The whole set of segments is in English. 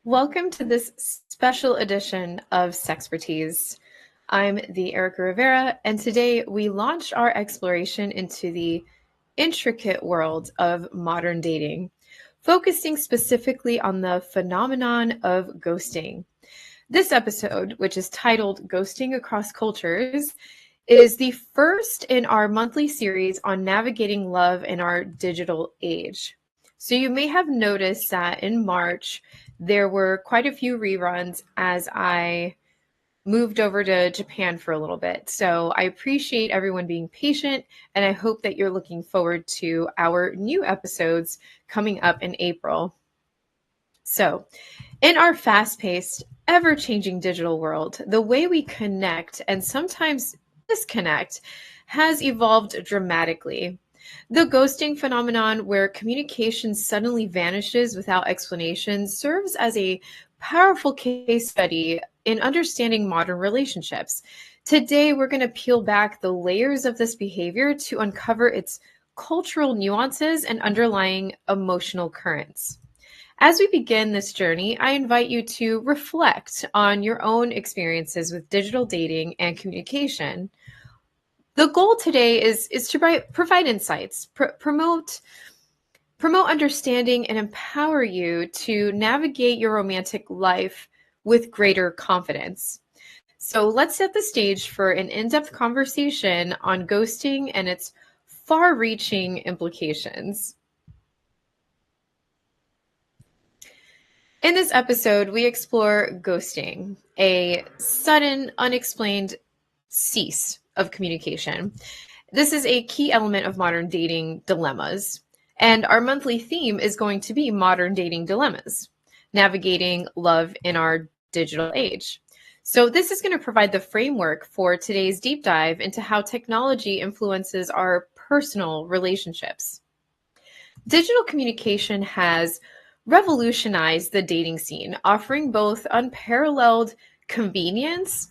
Welcome to this special edition of Sexpertease. I'm the Erica Rivera, and today we launched our exploration into the intricate world of modern dating, focusing specifically on the phenomenon of ghosting. This episode, which is titled Ghosting Across Cultures, is the first in our monthly series on navigating love in our digital age. So you may have noticed that in March, there were quite a few reruns as I moved over to Japan for a little bit. So I appreciate everyone being patient, and I hope that you're looking forward to our new episodes coming up in April. So in our fast-paced, ever-changing digital world, the way we connect and sometimes disconnect has evolved dramatically. The ghosting phenomenon, where communication suddenly vanishes without explanation, serves as a powerful case study in understanding modern relationships. Today, we're going to peel back the layers of this behavior to uncover its cultural nuances and underlying emotional currents. As we begin this journey, I invite you to reflect on your own experiences with digital dating and communication. The goal today is to provide insights, promote understanding, and empower you to navigate your romantic life with greater confidence. So let's set the stage for an in-depth conversation on ghosting and its far-reaching implications. In this episode, we explore ghosting, a sudden, unexplained cease of communication. This is a key element of modern dating dilemmas, and our monthly theme is going to be modern dating dilemmas, navigating love in our digital age. So this is going to provide the framework for today's deep dive into how technology influences our personal relationships. Digital communication has revolutionized the dating scene, offering both unparalleled convenience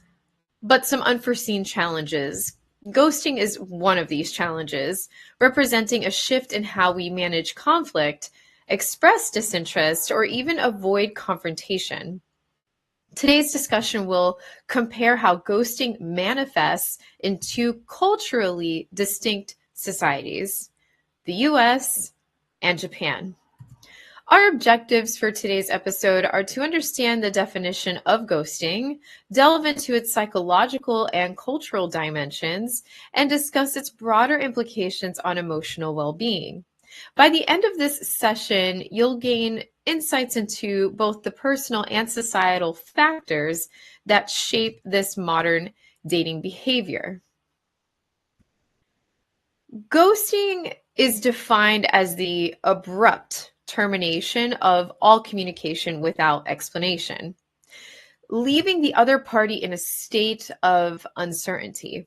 but some unforeseen challenges. Ghosting is one of these challenges, representing a shift in how we manage conflict, express disinterest, or even avoid confrontation. Today's discussion will compare how ghosting manifests in two culturally distinct societies, the US and Japan. Our objectives for today's episode are to understand the definition of ghosting, delve into its psychological and cultural dimensions, and discuss its broader implications on emotional well-being. By the end of this session, you'll gain insights into both the personal and societal factors that shape this modern dating behavior. Ghosting is defined as the abrupt termination of all communication without explanation, leaving the other party in a state of uncertainty.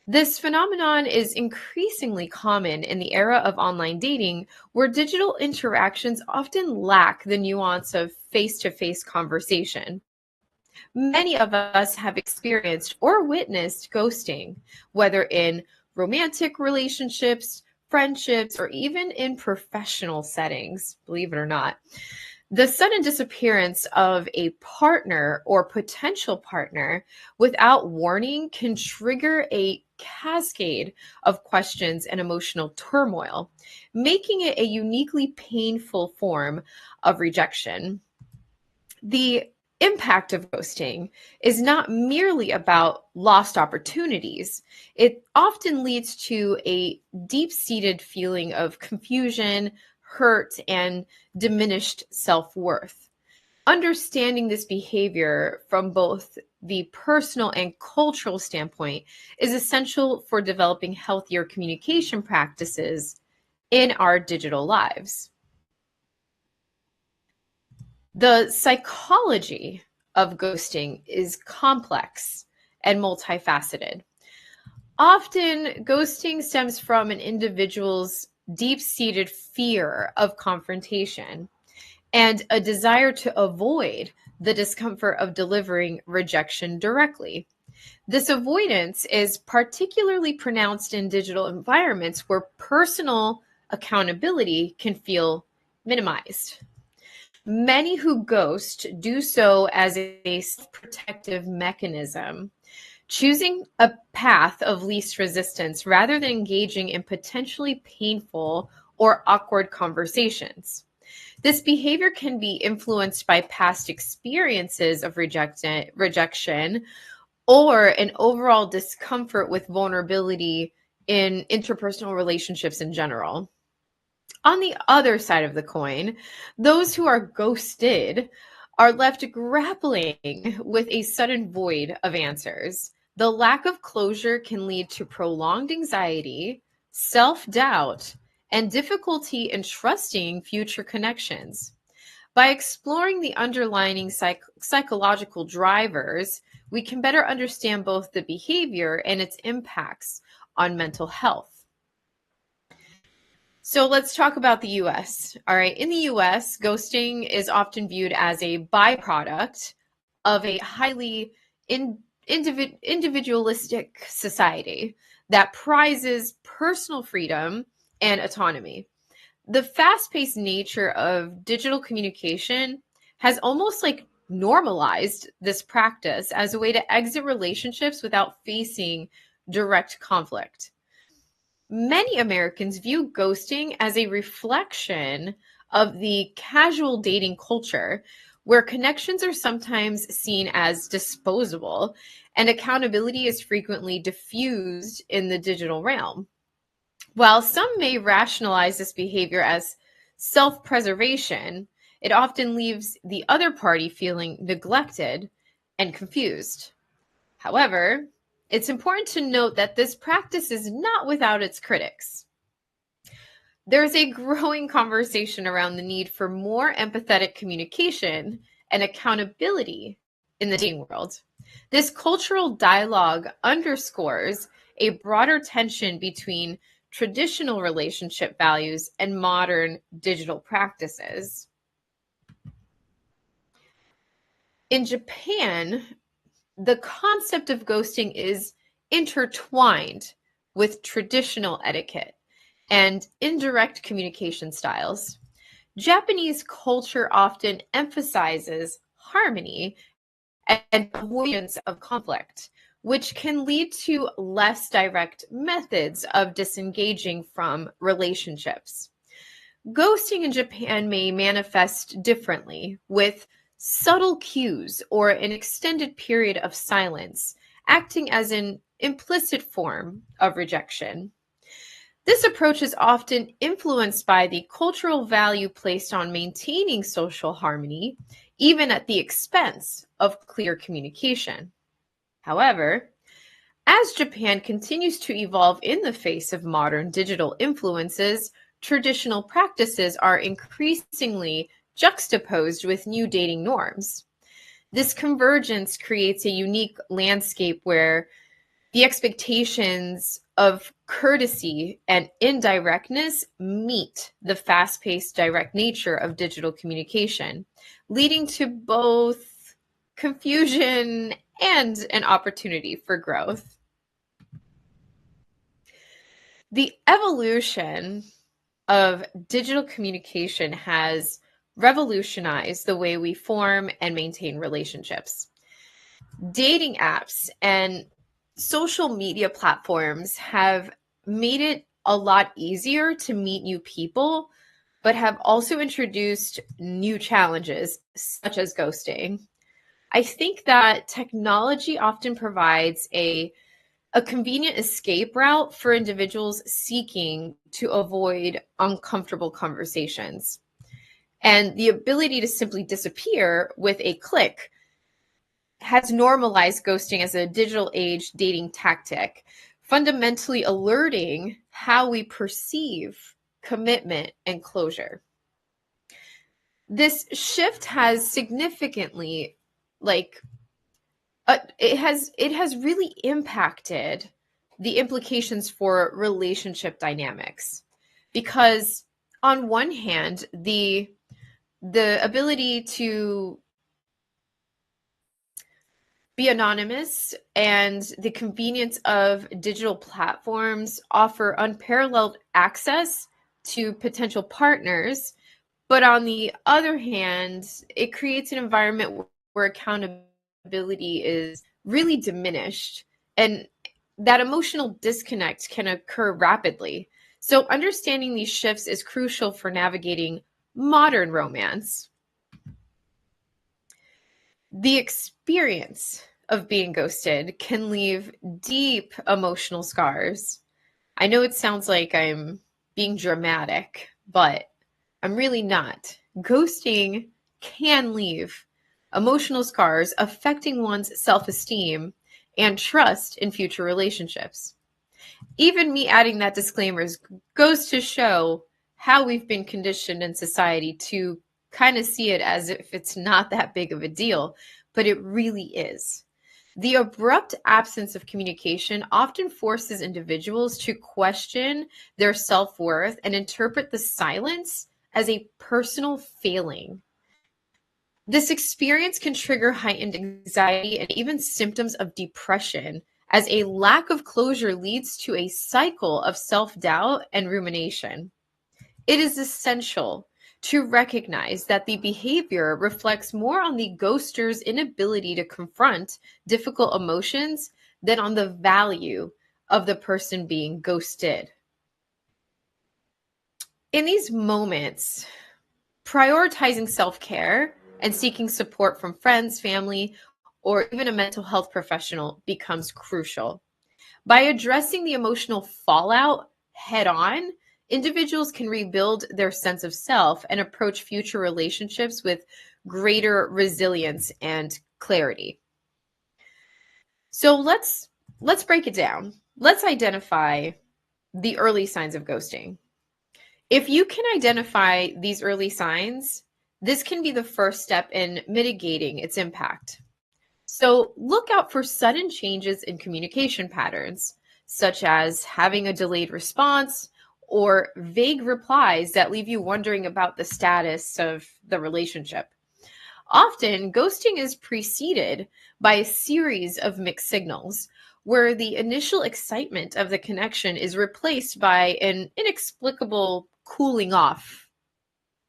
This phenomenon is increasingly common in the era of online dating, where digital interactions often lack the nuance of face-to-face conversation. Many of us have experienced or witnessed ghosting, whether in romantic relationships, friendships, or even in professional settings, believe it or not. The sudden disappearance of a partner or potential partner without warning can trigger a cascade of questions and emotional turmoil, making it a uniquely painful form of rejection. The impact of ghosting is not merely about lost opportunities. It often leads to a deep-seated feeling of confusion, hurt, and diminished self-worth. Understanding this behavior from both the personal and cultural standpoint is essential for developing healthier communication practices in our digital lives. The psychology of ghosting is complex and multifaceted. Often, ghosting stems from an individual's deep-seated fear of confrontation and a desire to avoid the discomfort of delivering rejection directly. This avoidance is particularly pronounced in digital environments where personal accountability can feel minimized. Many who ghost do so as a protective mechanism, choosing a path of least resistance rather than engaging in potentially painful or awkward conversations. This behavior can be influenced by past experiences of rejection or an overall discomfort with vulnerability in interpersonal relationships in general. On the other side of the coin, those who are ghosted are left grappling with a sudden void of answers. The lack of closure can lead to prolonged anxiety, self-doubt, and difficulty in trusting future connections. By exploring the underlying psychological drivers, we can better understand both the behavior and its impacts on mental health. So let's talk about the US. All right. In the US, ghosting is often viewed as a byproduct of a highly individualistic society that prizes personal freedom and autonomy. The fast-paced nature of digital communication has almost like normalized this practice as a way to exit relationships without facing direct conflict. Many Americans view ghosting as a reflection of the casual dating culture, where connections are sometimes seen as disposable and accountability is frequently diffused in the digital realm. While some may rationalize this behavior as self-preservation, it often leaves the other party feeling neglected and confused. However, it's important to note that this practice is not without its critics. There's a growing conversation around the need for more empathetic communication and accountability in the dating world. This cultural dialogue underscores a broader tension between traditional relationship values and modern digital practices. In Japan, the concept of ghosting is intertwined with traditional etiquette and indirect communication styles. Japanese culture often emphasizes harmony and avoidance of conflict, which can lead to less direct methods of disengaging from relationships. Ghosting in Japan may manifest differently, with subtle cues or an extended period of silence, acting as an implicit form of rejection. This approach is often influenced by the cultural value placed on maintaining social harmony, even at the expense of clear communication. However, as Japan continues to evolve in the face of modern digital influences, traditional practices are increasingly juxtaposed with new dating norms. This convergence creates a unique landscape where the expectations of courtesy and indirectness meet the fast-paced direct nature of digital communication, leading to both confusion and an opportunity for growth. The evolution of digital communication has revolutionized the way we form and maintain relationships. Dating apps and social media platforms have made it a lot easier to meet new people, but have also introduced new challenges, such as ghosting. I think that technology often provides a convenient escape route for individuals seeking to avoid uncomfortable conversations. And the ability to simply disappear with a click has normalized ghosting as a digital age dating tactic, fundamentally alerting how we perceive commitment and closure. This shift has significantly, it has really impacted the implications for relationship dynamics, because on one hand, the ability to be anonymous and the convenience of digital platforms offer unparalleled access to potential partners, But on the other hand, it creates an environment where accountability is really diminished, and that emotional disconnect can occur rapidly. So understanding these shifts is crucial for navigating modern romance. The experience of being ghosted can leave deep emotional scars. I know it sounds like I'm being dramatic, but I'm really not. Ghosting can leave emotional scars affecting one's self-esteem and trust in future relationships. Even me adding that disclaimer goes to show how we've been conditioned in society to kind of see it as if it's not that big of a deal, but it really is. The abrupt absence of communication often forces individuals to question their self-worth and interpret the silence as a personal failing. This experience can trigger heightened anxiety and even symptoms of depression, as a lack of closure leads to a cycle of self-doubt and rumination. It is essential to recognize that the behavior reflects more on the ghoster's inability to confront difficult emotions than on the value of the person being ghosted. In these moments, prioritizing self-care and seeking support from friends, family, or even a mental health professional becomes crucial. By addressing the emotional fallout head on, individuals can rebuild their sense of self and approach future relationships with greater resilience and clarity. So let's break it down. Let's identify the early signs of ghosting. If you can identify these early signs, this can be the first step in mitigating its impact. So look out for sudden changes in communication patterns, such as having a delayed response or vague replies that leave you wondering about the status of the relationship. Often, ghosting is preceded by a series of mixed signals, where the initial excitement of the connection is replaced by an inexplicable cooling off,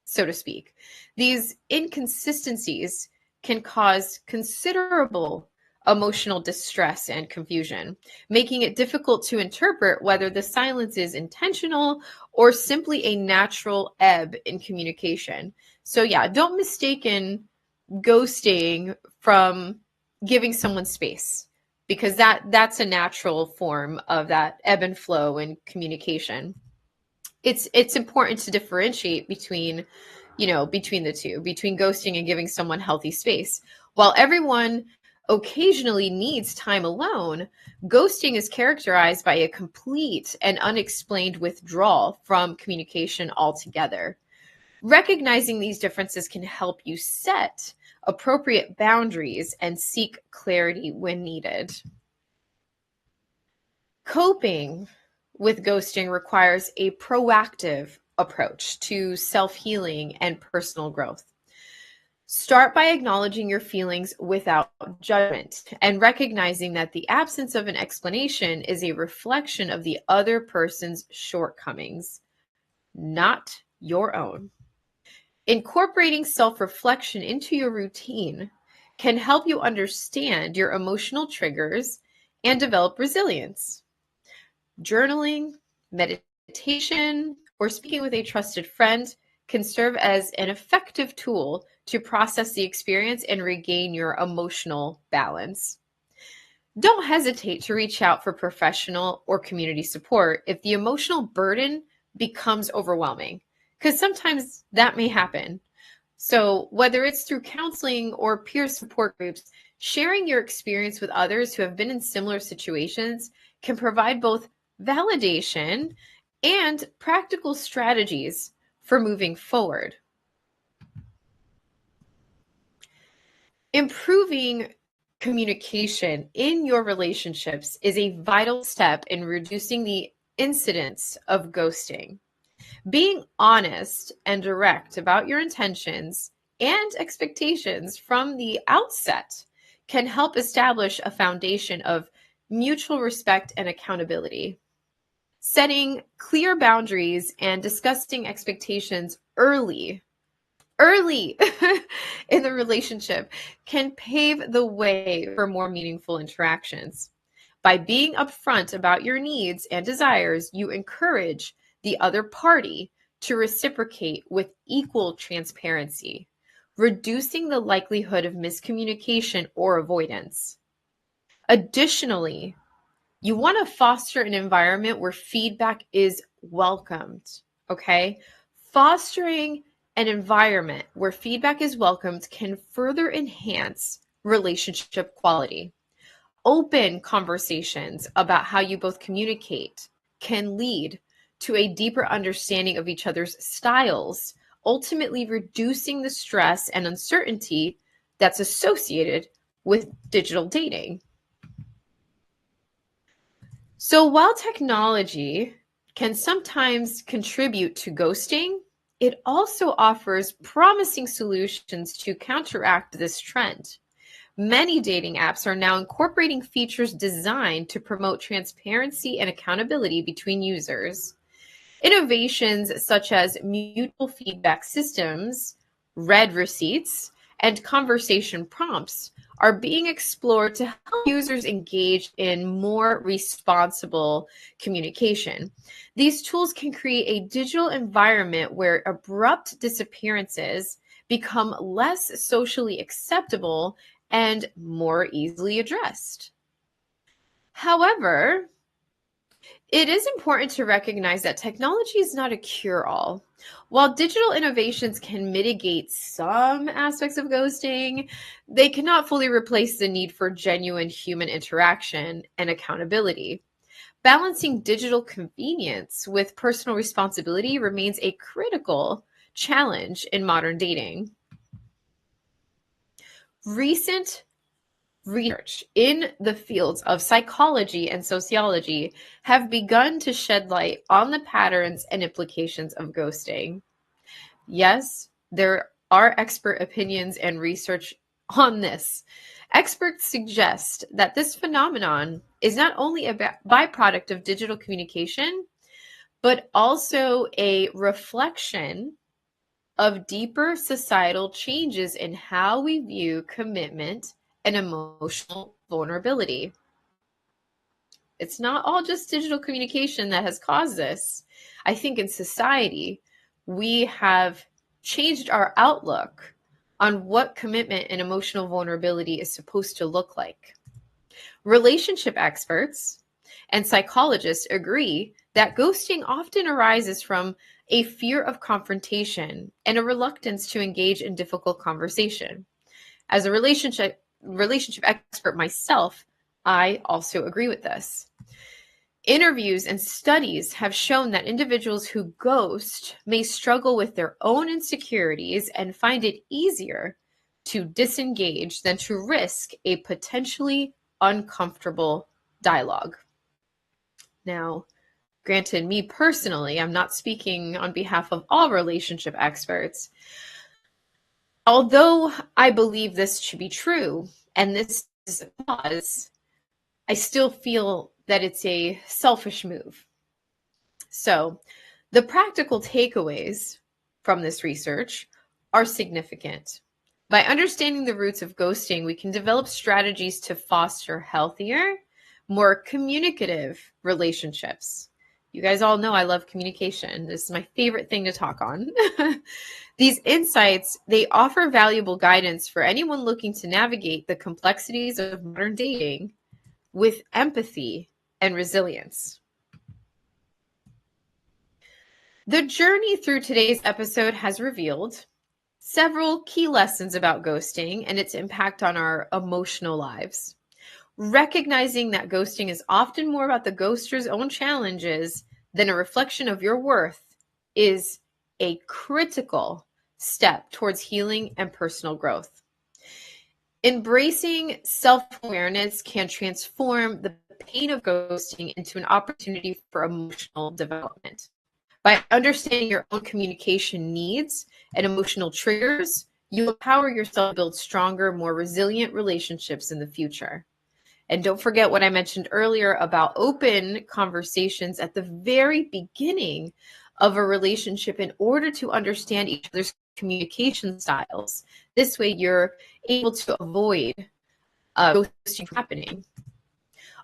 so to speak. These inconsistencies can cause considerable emotional distress and confusion, making it difficult to interpret whether the silence is intentional or simply a natural ebb in communication. So yeah, don't mistaken ghosting from giving someone space, because that's a natural form of that ebb and flow in communication. It's important to differentiate between the two, between ghosting and giving someone healthy space. While everyone occasionally needs time alone, ghosting is characterized by a complete and unexplained withdrawal from communication altogether. Recognizing these differences can help you set appropriate boundaries and seek clarity when needed. Coping with ghosting requires a proactive approach to self-healing and personal growth. Start by acknowledging your feelings without judgment and recognizing that the absence of an explanation is a reflection of the other person's shortcomings, not your own. Incorporating self-reflection into your routine can help you understand your emotional triggers and develop resilience. Journaling, meditation, or speaking with a trusted friend can serve as an effective tool to process the experience and regain your emotional balance. Don't hesitate to reach out for professional or community support if the emotional burden becomes overwhelming, because sometimes that may happen. So whether it's through counseling or peer support groups, sharing your experience with others who have been in similar situations can provide both validation and practical strategies for moving forward. Improving communication in your relationships is a vital step in reducing the incidence of ghosting. Being honest and direct about your intentions and expectations from the outset can help establish a foundation of mutual respect and accountability. Setting clear boundaries and discussing expectations early early in the relationship can pave the way for more meaningful interactions. By being upfront about your needs and desires, you encourage the other party to reciprocate with equal transparency, reducing the likelihood of miscommunication or avoidance. Additionally, you want to foster an environment where feedback is welcomed, okay? Fostering an environment where feedback is welcomed can further enhance relationship quality. Open conversations about how you both communicate can lead to a deeper understanding of each other's styles, ultimately reducing the stress and uncertainty that's associated with digital dating. So while technology can sometimes contribute to ghosting, it also offers promising solutions to counteract this trend. Many dating apps are now incorporating features designed to promote transparency and accountability between users. Innovations such as mutual feedback systems, read receipts, and conversation prompts are being explored to help users engage in more responsible communication. These tools can create a digital environment where abrupt disappearances become less socially acceptable and more easily addressed. However, it is important to recognize that technology is not a cure-all. While digital innovations can mitigate some aspects of ghosting, they cannot fully replace the need for genuine human interaction and accountability. Balancing digital convenience with personal responsibility remains a critical challenge in modern dating. Recent research in the fields of psychology and sociology have begun to shed light on the patterns and implications of ghosting. Yes, there are expert opinions and research on this. Experts suggest that this phenomenon is not only a byproduct of digital communication, but also a reflection of deeper societal changes in how we view commitment and emotional vulnerability. It's not all just digital communication that has caused this. I think in society, we have changed our outlook on what commitment and emotional vulnerability is supposed to look like. Relationship experts and psychologists agree that ghosting often arises from a fear of confrontation and a reluctance to engage in difficult conversation. As a relationship expert myself, I also agree with this. Interviews and studies have shown that individuals who ghost may struggle with their own insecurities and find it easier to disengage than to risk a potentially uncomfortable dialogue. Now, granted, me personally, I'm not speaking on behalf of all relationship experts. Although I believe this to be true, and this is a cause, I still feel that it's a selfish move. So, the practical takeaways from this research are significant. By understanding the roots of ghosting, we can develop strategies to foster healthier, more communicative relationships. You guys all know I love communication. This is my favorite thing to talk on. These insights, they offer valuable guidance for anyone looking to navigate the complexities of modern dating with empathy and resilience. The journey through today's episode has revealed several key lessons about ghosting and its impact on our emotional lives. Recognizing that ghosting is often more about the ghoster's own challenges than a reflection of your worth is a critical step towards healing and personal growth. Embracing self-awareness can transform the pain of ghosting into an opportunity for emotional development. By understanding your own communication needs and emotional triggers, you empower yourself to build stronger, more resilient relationships in the future. And don't forget what I mentioned earlier about open conversations at the very beginning of a relationship in order to understand each other's communication styles. This way you're able to avoid ghosting happening.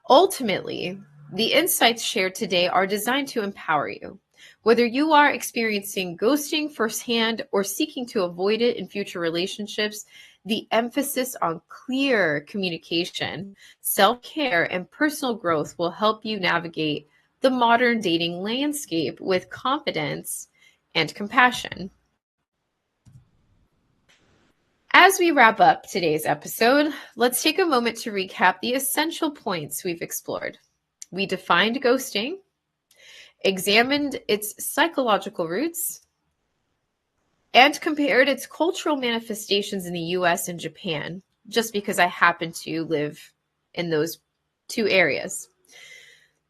Ultimately, the insights shared today are designed to empower you. Whether you are experiencing ghosting firsthand or seeking to avoid it in future relationships, the emphasis on clear communication, self-care, and personal growth will help you navigate the modern dating landscape with confidence and compassion. As we wrap up today's episode, let's take a moment to recap the essential points we've explored. We defined ghosting, examined its psychological roots, and compared its cultural manifestations in the US and Japan, just because I happen to live in those two areas.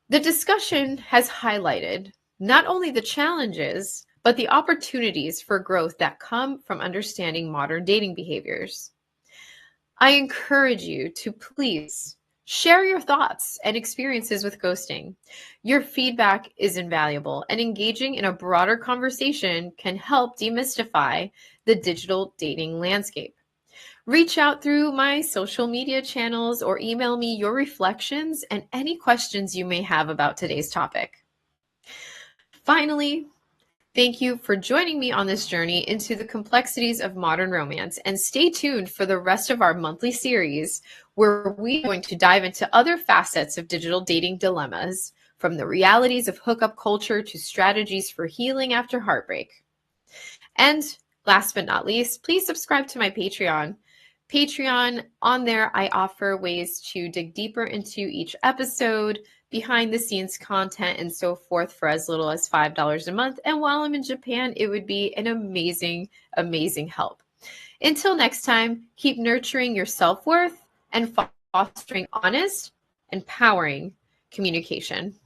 The discussion has highlighted not only the challenges, but the opportunities for growth that come from understanding modern dating behaviors. I encourage you to please share your thoughts and experiences with ghosting. Your feedback is invaluable, and engaging in a broader conversation can help demystify the digital dating landscape. Reach out through my social media channels or email me your reflections and any questions you may have about today's topic. Finally, thank you for joining me on this journey into the complexities of modern romance, and stay tuned for the rest of our monthly series where we're going to dive into other facets of digital dating dilemmas, from the realities of hookup culture to strategies for healing after heartbreak. And last but not least, please subscribe to my Patreon. On there, I offer ways to dig deeper into each episode, behind the scenes content, and so forth for as little as $5 a month. And while I'm in Japan, it would be an amazing, amazing help. Until next time, keep nurturing your self-worth and fostering honest, empowering communication.